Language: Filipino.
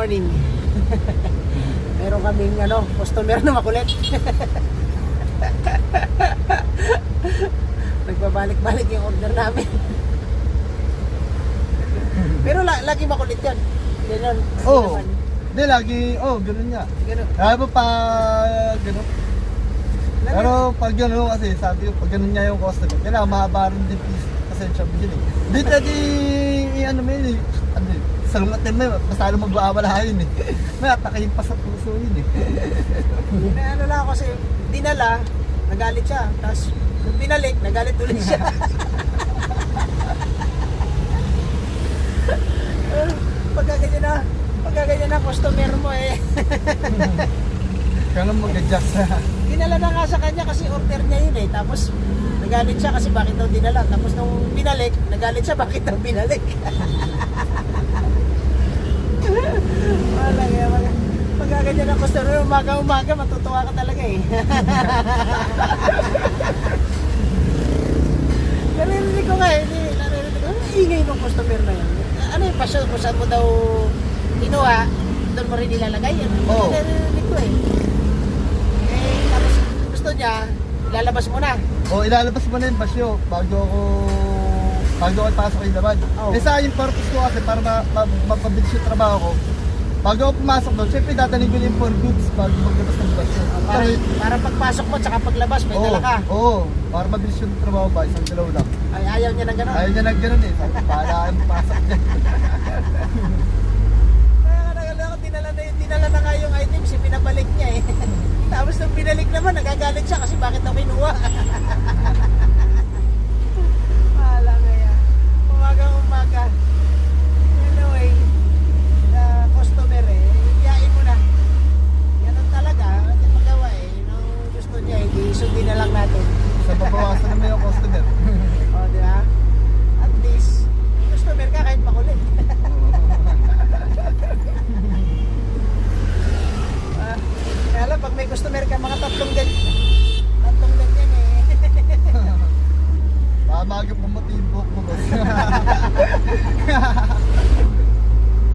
morning. Meron kaming customer na makulit. Nagbabalik-balik yung order namin. Pero lagi makulit yan. Ganun. Oo. Hindi, lagi, ganun nga. Ganun. Kaya mo pa, ganun. Pero pag gano'n kasi, sabi ko, pag gano'n niya yung customer, kailangan mahaba rin din pasensya mo yun eh. Di pwede, ano mo yun eh, salungatin mo yun, basta alam mag-aawala yun eh. May atakayin pa sa puso yun eh. Ano lang kasi, dinala, nagalit siya. Tapos, nung binalik, nagalit ulit siya. Pagka ganyan na customer mo eh. Kaya nang mag-adjust na. Dinala na nga sa kanya kasi order niya yun eh. Tapos nagalit siya kasi bakit daw dinala. Tapos nung binalik, nagalit siya bakit daw binalik. Wala nga. Pagka ganyan na customer, umaga-umaga matutuwa ka talaga eh. Narinig ko nga eh. Narinig ko, ang ingay ng customer na yun. Ano yung pasyon kung saan mo daw kinuha, doon mo rin ilalagay. Oo. Narinig ko eh. Tapos gusto niya, ilalabas mo na. Ilalabas mo na yung basyo bago ako pasok yung laban. Oo. Eh sa akin, purpose ko kasi para mapabilis yung trabaho ko. Bago ako pumasok doon, syempre dadaling ko yung for goods bago maglabas ng basyo. Para pagpasok mo, tsaka paglabas, may dala ka. Oo, para mabilis yung trabaho ba, isang dalaw lang. Ay, ayaw niya ng gano'n. Ayaw niya ng ganun eh, sabi ko, paala kayo pasok dyan. Dinala na nga yung items, pinabalik niya eh. Tapos nung binalik naman, nagagalit siya kasi bakit daw kinuha.